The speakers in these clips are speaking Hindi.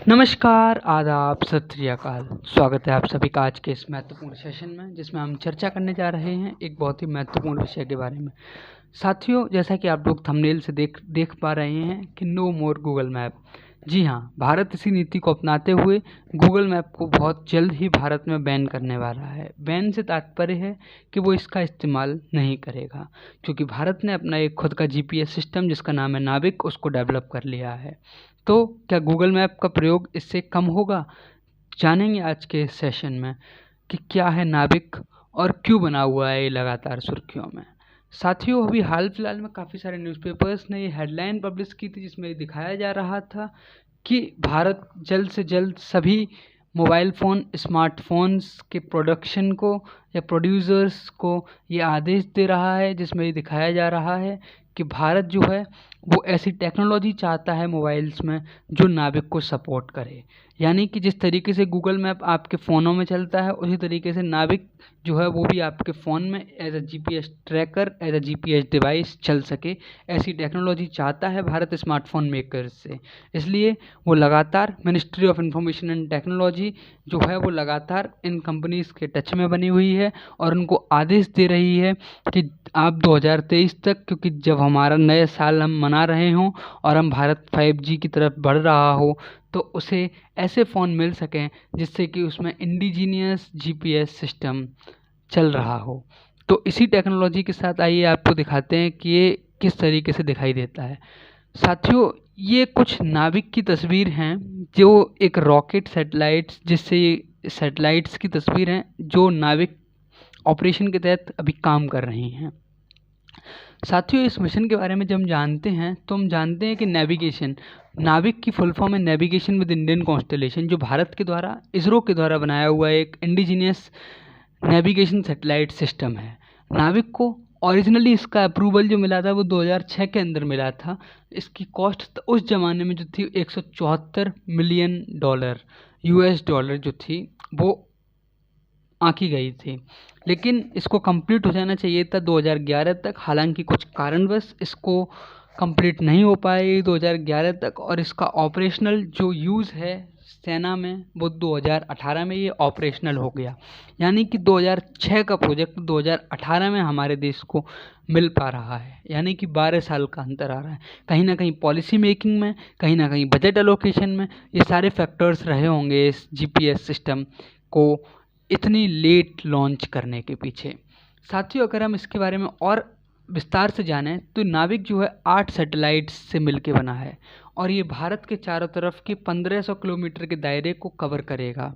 नमस्कार, आदाब, सत श्री अकाल। स्वागत है आप सभी का आज के इस महत्वपूर्ण सेशन में, जिसमें हम चर्चा करने जा रहे हैं एक बहुत ही महत्वपूर्ण विषय के बारे में। साथियों, जैसा कि आप लोग थंबनेल से देख पा रहे हैं कि नो मोर गूगल मैप। जी हाँ, भारत इसी नीति को अपनाते हुए गूगल मैप को बहुत जल्द ही भारत में बैन करने वाला है। बैन से तात्पर्य है कि वो इसका इस्तेमाल नहीं करेगा, क्योंकि भारत ने अपना एक खुद का जीपीएस सिस्टम जिसका नाम है नाविक, उसको डेवलप कर लिया है। तो क्या गूगल मैप का प्रयोग इससे कम होगा? जानेंगे आज के इस सेशन में कि क्या है नाविक और क्यों बना हुआ है ये लगातार सुर्खियों में। साथियों, अभी हाल फिलहाल में काफ़ी सारे न्यूज़पेपर्स ने ये हेडलाइन पब्लिश की थी, जिसमें ये दिखाया जा रहा था कि भारत जल्द से जल्द सभी मोबाइल फ़ोन, स्मार्टफोन्स के प्रोडक्शन को या प्रोड्यूसर्स को ये आदेश दे रहा है, जिसमें ये दिखाया जा रहा है कि भारत जो है वो ऐसी टेक्नोलॉजी चाहता है मोबाइल्स में जो नाविक को सपोर्ट करे। यानी कि जिस तरीके से गूगल मैप आपके फ़ोनों में चलता है, उसी तरीके से नाविक जो है वो भी आपके फ़ोन में as a GPS tracker, as a GPS device चल सके। ऐसी टेक्नोलॉजी चाहता है भारत स्मार्टफोन मेकर्स से। इसलिए वो लगातार ministry of information and technology जो है वो लगातार इन कंपनीज़ के टच में बनी हुई है और उनको आदेश दे रही है कि आप 2023 तक, क्योंकि जब हमारा नए साल हम मना रहे हों और हम भारत 5G की तरफ बढ़ रहा हो, तो उसे ऐसे फ़ोन मिल सकें जिससे कि उसमें इंडिजीनियस जीपीएस सिस्टम चल रहा हो। तो इसी टेक्नोलॉजी के साथ आइए आपको दिखाते हैं कि ये किस तरीके से दिखाई देता है। साथियों, ये कुछ नाविक की तस्वीर हैं जो एक रॉकेट सैटेलाइट्स, जिससे सैटेलाइट्स की तस्वीर हैं जो नाविक ऑपरेशन के तहत अभी काम कर रही हैं। साथियों, इस मिशन के बारे में जब हम जानते हैं तो हम जानते हैं कि नेविगेशन, नाविक की फुल फॉर्म है नेविगेशन विद इंडियन कॉन्स्टेलेशन, जो भारत के द्वारा इसरो के द्वारा बनाया हुआ एक इंडिजीनियस नेविगेशन सैटेलाइट सिस्टम है। नाविक को ओरिजिनली इसका अप्रूवल जो मिला था वो 2006 के अंदर मिला था। इसकी कॉस्ट उस ज़माने में जो थी 174 मिलियन डॉलर, यूएस डॉलर जो थी वो आंकी गई थी। लेकिन इसको कंप्लीट हो जाना चाहिए था 2011 तक। हालांकि कुछ कारणवश इसको कंप्लीट नहीं हो पाई 2011 तक, और इसका ऑपरेशनल जो यूज़ है सेना में वो 2018 में ये ऑपरेशनल हो गया। यानी कि 2006 का प्रोजेक्ट 2018 में हमारे देश को मिल पा रहा है। यानी कि 12 साल का अंतर आ रहा है। कहीं ना कहीं पॉलिसी मेकिंग में, कहीं ना कहीं बजट एलोकेशन में ये सारे फैक्टर्स रहे होंगे इस जीपीएस सिस्टम को इतनी लेट लॉन्च करने के पीछे। साथियों, अगर हम इसके बारे में और विस्तार से जानें तो नाविक जो है 8 सैटेलाइट्स से मिलके बना है और ये भारत के चारों तरफ के 1500 किलोमीटर के दायरे को कवर करेगा।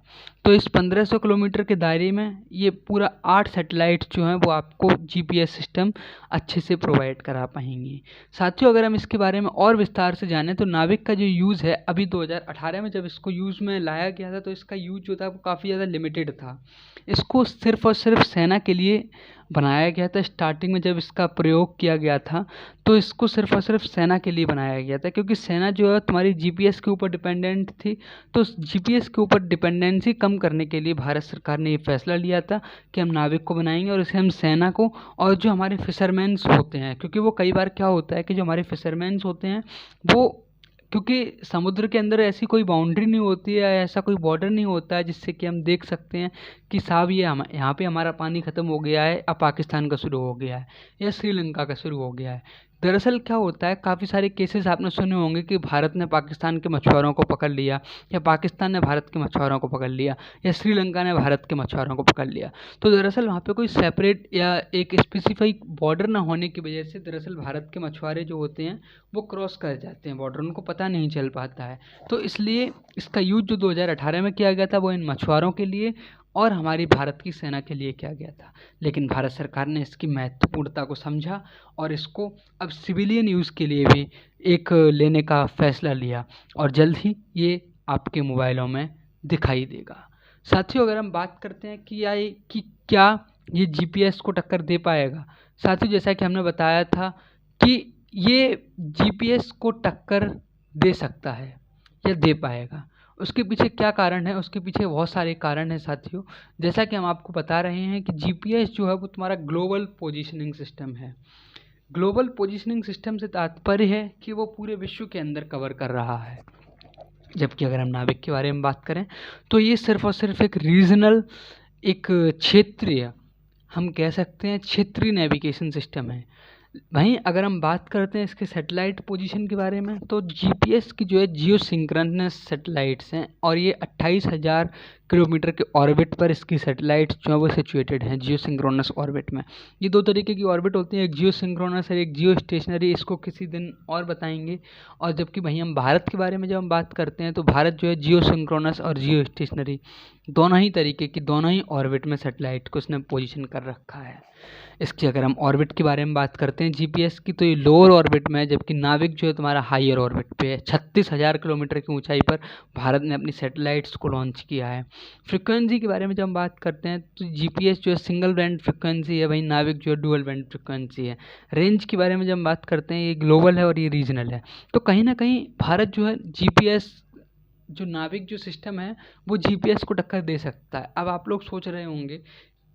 तो इस 1500 किलोमीटर के दायरे में ये पूरा 8 सैटेलाइट्स जो हैं वो आपको जीपीएस सिस्टम अच्छे से प्रोवाइड करा पाएंगी। साथियों, अगर हम इसके बारे में और विस्तार से जानें तो नाविक का जो यूज़ है, अभी 2018 में जब इसको यूज़ में लाया गया था तो इसका यूज़ जो था वो काफ़ी ज़्यादा लिमिटेड था। इसको सिर्फ़ और सिर्फ सेना के लिए बनाया गया था। स्टार्टिंग में जब इसका प्रयोग किया गया था तो इसको सिर्फ़ और सिर्फ सेना के लिए बनाया गया था, क्योंकि सेना जो है तुम्हारी जीपीएस के ऊपर डिपेंडेंट थी। तो जीपीएस के ऊपर डिपेंडेंसी कम करने के लिए भारत सरकार ने ये फैसला लिया था कि हम नाविक को बनाएंगे और इसे हम सेना को और जो हमारे फिशरमैन्स होते हैं, क्योंकि वो कई बार क्या होता है कि जो हमारे फिशरमैन्स होते हैं वो, क्योंकि समुद्र के अंदर ऐसी कोई बाउंड्री नहीं होती है, ऐसा कोई बॉर्डर नहीं होता है जिससे कि हम देख सकते हैं कि साहब ये यहाँ पे हमारा पानी ख़त्म हो गया है, अब पाकिस्तान का शुरू हो गया है या श्रीलंका का शुरू हो गया है। दरअसल क्या होता है, काफ़ी सारे केसेस आपने सुने होंगे कि भारत ने पाकिस्तान के मछुआरों को पकड़ लिया, या पाकिस्तान ने भारत के मछुआरों को पकड़ लिया, या श्रीलंका ने भारत के मछुआरों को पकड़ लिया। तो दरअसल वहाँ पे कोई सेपरेट या एक स्पेसिफाइक बॉर्डर ना होने की वजह से दरअसल भारत के मछुआरे जो होते हैं वो क्रॉस कर जाते हैं बॉर्डर, उनको पता नहीं चल पाता है। तो इसलिए इसका यूज़ जो 2018 में किया गया था वो इन मछुआरों के लिए और हमारी भारत की सेना के लिए किया गया था। लेकिन भारत सरकार ने इसकी महत्वपूर्णता को समझा और इसको अब सिविलियन यूज़ के लिए भी एक लेने का फ़ैसला लिया और जल्द ही ये आपके मोबाइलों में दिखाई देगा। साथियों, अगर हम बात करते हैं कि क्या ये जीपीएस को टक्कर दे पाएगा। साथियों, जैसा कि हमने बताया था कि ये जीपीएस को टक्कर दे सकता है या दे पाएगा। उसके पीछे क्या कारण है? उसके पीछे बहुत सारे कारण हैं साथियों। जैसा कि हम आपको बता रहे हैं कि जीपीएस जो है वो तुम्हारा ग्लोबल पोजीशनिंग सिस्टम है। ग्लोबल पोजीशनिंग सिस्टम से तात्पर्य है कि वो पूरे विश्व के अंदर कवर कर रहा है। जबकि अगर हम नाविक के बारे में बात करें तो ये सिर्फ और सिर्फ एक रीजनल, एक क्षेत्रीय, हम कह सकते हैं क्षेत्रीय नेविगेशन सिस्टम है। वहीं अगर हम बात करते हैं इसके सैटेलाइट पोजीशन के बारे में, तो जीपीएस की जो है जियो सिंक्रोनस सैटेलाइट्स हैं, और ये 28,000 किलोमीटर के ऑर्बिट पर इसकी सैटेलाइट्स जो है वो सिचुएटेड हैं जियो सिंक्रोनस ऑर्बिट में। ये दो तरीके की ऑर्बिट होती हैं, एक जियो सिंक्रोनस और एक जियो स्टेशनरी, इसको किसी दिन और बताएंगे। और जबकि वहीं हम भारत के बारे में जब हम बात करते हैं तो भारत जो है जियो सिंक्रोनस और जियो स्टेशनरी दोनों ही तरीके की, दोनों ही ऑर्बिट में सैटेलाइट को उसने पोजीशन कर रखा है। इसकी अगर हम ऑर्बिट के बारे में बात करते हैं जीपीएस की, तो ये लोअर ऑर्बिट में है, जबकि नाविक जो है तुम्हारा हायर ऑर्बिट पे है। 36,000 किलोमीटर की ऊंचाई पर भारत ने अपनी सैटेलाइट्स को लॉन्च किया है। फ्रिक्वेंसी के बारे में जब हम बात करते हैं तो जीपीएस जो है सिंगल बैंड फ्रिक्वेंसी है, वहीं नाविक जो है डुअल बैंड फ्रिक्वेंसी है। रेंज के बारे में जब हम बात करते हैं, ये ग्लोबल है और ये रीजनल है। तो कहीं ना कहीं भारत जो है जीपीएस, जो नाविक जो सिस्टम है वो जीपीएस को टक्कर दे सकता है। अब आप लोग सोच रहे होंगे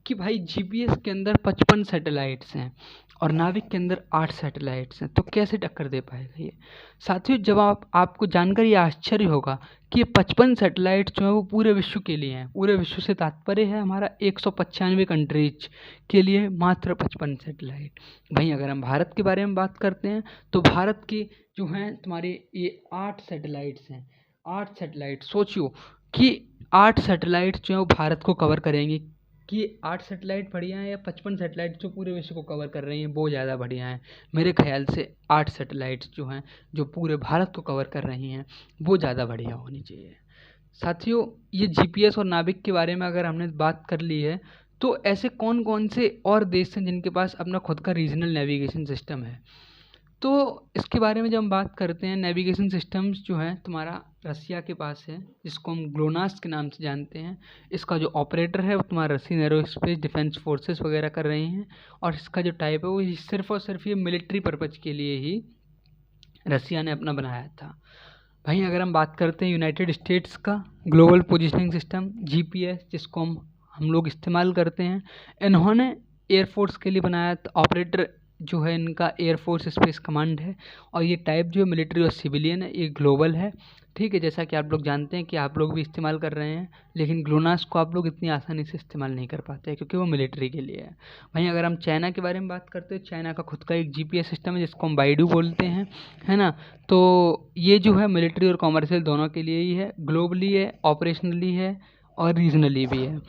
कि भाई जीपीएस के अंदर 55 सैटेलाइट्स हैं और नाविक के अंदर 8 सैटेलाइट्स हैं, तो कैसे टक्कर दे पाएगा ये। साथियों, जब आपको जानकर ये आश्चर्य होगा कि ये 55 सैटेलाइट्स जो है वो पूरे विश्व के लिए हैं। पूरे विश्व से तात्पर्य है हमारा 195 कंट्रीज के लिए मात्र 55 सैटेलाइट। वहीं अगर हम भारत के बारे में बात करते हैं तो भारत के जो हैं तुम्हारे ये 8 सैटेलाइट्स हैं। 8 सैटेलाइट, सोचियो कि 8 सैटेलाइट जो है वो भारत को कवर करेंगे। कि 8 सैटेलाइट बढ़िया हैं या 55 सैटेलाइट जो पूरे विश्व को कवर कर रही हैं वो ज़्यादा बढ़िया हैं। मेरे ख्याल से 8 सैटेलाइट्स जो हैं जो पूरे भारत को कवर कर रही हैं वो ज़्यादा बढ़िया होनी चाहिए। साथियों, ये जीपीएस और नाविक के बारे में अगर हमने बात कर ली है, तो ऐसे कौन कौन से और देश हैं जिनके पास अपना खुद का रीजनल नेविगेशन सिस्टम है। तो इसके बारे में जब हम बात करते हैं, नेविगेशन सिस्टम्स जो है तुम्हारा रसिया के पास है, जिसको हम ग्लोनास के नाम से जानते हैं। इसका जो ऑपरेटर है वो तुम्हारा रशियन एरोस्पेस डिफेंस फोर्सेस वगैरह कर रहे हैं, और इसका जो टाइप है वो सिर्फ और सिर्फ ये मिलिट्री पर्पज़ के लिए ही रसिया ने अपना बनाया था। वहीं अगर हम बात करते हैं यूनाइटेड स्टेट्स का ग्लोबल पोजिशनिंग सिस्टम जीपीएस, जिसको हम लोग इस्तेमाल करते हैं, इन्होंने एयरफोर्स के लिए बनाया था। ऑपरेटर जो है इनका एयरफोर्स स्पेस कमांड है, और ये टाइप जो है मिलिट्री और सिविलियन है, ये ग्लोबल है। ठीक है, जैसा कि आप लोग जानते हैं कि आप लोग भी इस्तेमाल कर रहे हैं, लेकिन ग्लोनास को आप लोग इतनी आसानी से इस्तेमाल नहीं कर पाते हैं क्योंकि वो मिलिट्री के लिए है। वहीं अगर हम चाइना के बारे में बात करते हैं, चाइना का खुद का एक जीपीएस सिस्टम है जिसको हम बाइडू बोलते हैं, है ना। तो ये जो है मिलिट्री और कॉमर्शियल दोनों के लिए ही है, ग्लोबली है, ऑपरेशनली है और रीजनली भी है।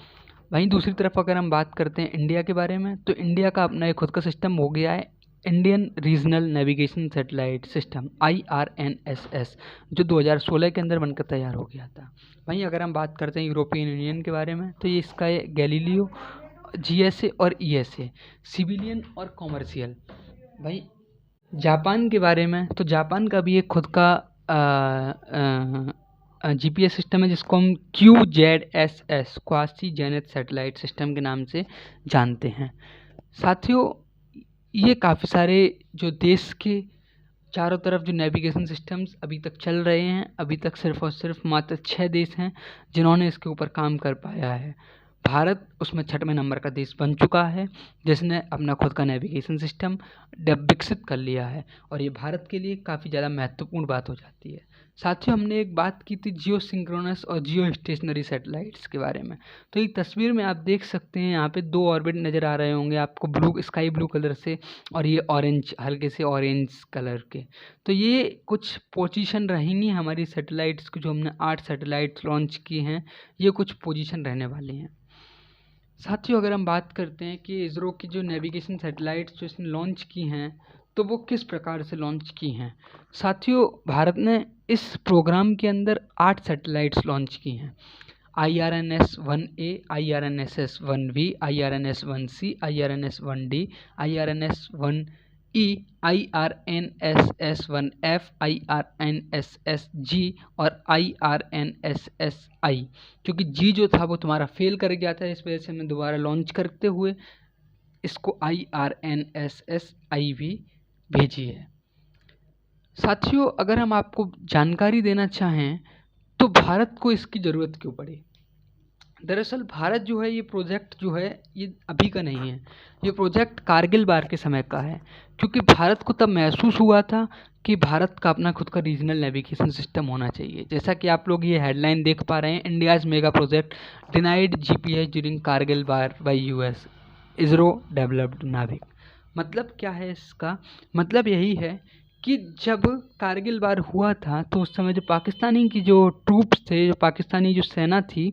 वहीं दूसरी तरफ अगर हम बात करते हैं इंडिया के बारे में, तो इंडिया का अपना एक खुद का सिस्टम हो गया है, Indian regional navigation satellite system IRNSS, जो 2016 के अंदर बनकर तैयार हो गया था। वहीं अगर हम बात करते हैं यूरोपियन यूनियन के बारे में, तो ये इसका है गैलीलियो, GSA और ESA, सिविलियन और कॉमर्शियल। वहीं जापान के बारे में, तो जापान का भी एक खुद का जीपीएस सिस्टम है जिसको हम QZSS, quasi Janet satellite system के नाम से जानते हैं। साथियों, ये काफ़ी सारे जो देश के चारों तरफ जो नेविगेशन सिस्टम्स अभी तक चल रहे हैं, अभी तक सिर्फ और सिर्फ मात्र 6 देश हैं जिन्होंने इसके ऊपर काम कर पाया है। भारत उसमें 6वें नंबर का देश बन चुका है जिसने अपना खुद का नेविगेशन सिस्टम विकसित कर लिया है, और ये भारत के लिए काफ़ी ज़्यादा महत्वपूर्ण बात हो जाती है। साथियों, हमने एक बात की थी जियो सिंक्रोनस और जियो स्टेशनरी सैटेलाइट्स के बारे में। तो एक तस्वीर में आप देख सकते हैं, यहाँ पे 2 ऑर्बिट नज़र आ रहे होंगे आपको, ब्लू स्काई ब्लू कलर से, और ये ऑरेंज, हल्के से ऑरेंज कलर के। तो ये कुछ पोजीशन रहेंगी हमारी सैटेलाइट्स की, जो हमने 8 सैटेलाइट्स लॉन्च की हैं, ये कुछ पोजीशन रहने वाली हैं। साथियों, अगर हम बात करते हैं कि इसरो की जो नेविगेशन सैटेलाइट्स जो इसने लॉन्च की हैं, तो वो किस प्रकार से लॉन्च की हैं। साथियों, भारत ने इस प्रोग्राम के अंदर 8 सैटेलाइट्स लॉन्च की हैं। IRNS-1A, IRNSS-1B, IRNS-1C, IRNS-1D, IRNS-1E, IRNSS-1F, IRNSS-G और IRNSS-I, क्योंकि G जो था वो तुम्हारा फेल कर गया था, इस वजह से हमने दोबारा लॉन्च करते हुए इसको IRNSS-I भी भेजी है। साथियों, अगर हम आपको जानकारी देना चाहें तो भारत को इसकी ज़रूरत क्यों पड़ी। दरअसल भारत जो है, ये प्रोजेक्ट जो है ये अभी का नहीं है, ये प्रोजेक्ट कारगिल वार के समय का है। क्योंकि भारत को तब महसूस हुआ था कि भारत का अपना खुद का रीजनल नेविगेशन सिस्टम होना चाहिए। जैसा कि आप लोग ये हेडलाइन देख पा रहे हैं, India's mega project denied GPS during Kargil वार बाय यूएस, इसरो डेवलप्ड नाविक। मतलब क्या है इसका? मतलब यही है कि जब कारगिल वार हुआ था तो उस समय जो पाकिस्तानी की जो ट्रूप्स थे, जो पाकिस्तानी जो सेना थी,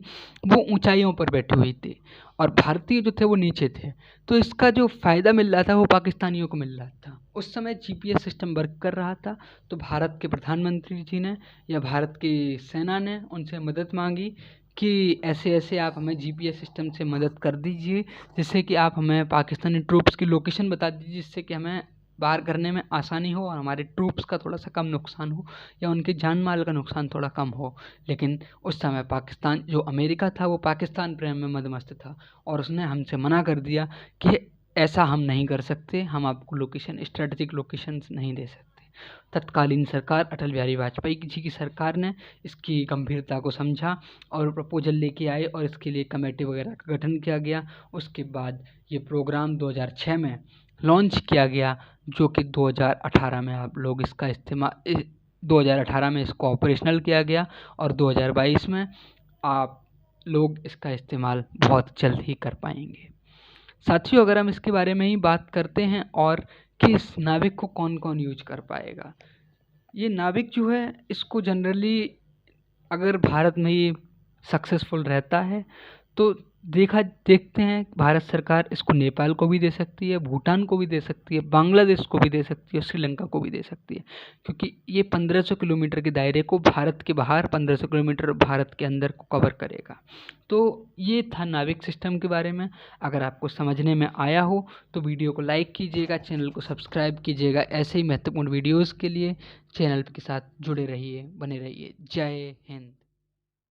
वो ऊंचाइयों पर बैठी हुई थी और भारतीय जो थे वो नीचे थे। तो इसका जो फ़ायदा मिल रहा था वो पाकिस्तानियों को मिल रहा था। उस समय जीपीएस सिस्टम वर्क कर रहा था, तो भारत के प्रधानमंत्री जी ने या भारत की सेना ने उनसे मदद मांगी कि ऐसे ऐसे आप हमें जीपीएस सिस्टम से मदद कर दीजिए, जिससे कि आप हमें पाकिस्तानी ट्रूप्स की लोकेशन बता दीजिए, जिससे कि हमें वार करने में आसानी हो और हमारे ट्रूप्स का थोड़ा सा कम नुकसान हो या उनके जान माल का नुकसान थोड़ा कम हो। लेकिन उस समय पाकिस्तान, जो अमेरिका था, वो पाकिस्तान प्रेम में मदमस्त था और उसने हमसे मना कर दिया कि ऐसा हम नहीं कर सकते, हम आपको लोकेशन, स्ट्रेटजिक लोकेशंस नहीं दे सकते। तत्कालीन सरकार, अटल बिहारी वाजपेयी जी की सरकार ने इसकी गंभीरता को समझा और प्रपोजल लेके आए और इसके लिए कमेटी वगैरह का गठन किया गया। उसके बाद ये प्रोग्राम 2006 में लॉन्च किया गया, जो कि 2018 में आप लोग इसका इस्तेमाल 2018 में इसको ऑपरेशनल किया गया और 2022 में आप लोग इसका इस्तेमाल बहुत जल्द ही कर पाएंगे। साथियों, अगर हम इसके बारे में ही बात करते हैं और कि इस नाविक को कौन कौन यूज कर पाएगा। ये नाविक जो है, इसको जनरली अगर भारत में ये सक्सेसफुल रहता है तो देखते हैं भारत सरकार इसको नेपाल को भी दे सकती है, भूटान को भी दे सकती है, बांग्लादेश को भी दे सकती है, श्रीलंका को भी दे सकती है। क्योंकि ये 1500 किलोमीटर के दायरे को भारत के बाहर, 1500 किलोमीटर भारत के अंदर को कवर करेगा। तो ये था नाविक सिस्टम के बारे में। अगर आपको समझने में आया हो तो वीडियो को लाइक कीजिएगा, चैनल को सब्सक्राइब कीजिएगा। ऐसे ही महत्वपूर्ण वीडियोज़ के लिए चैनल के साथ जुड़े रहिए, बने रहिए। जय हिंद।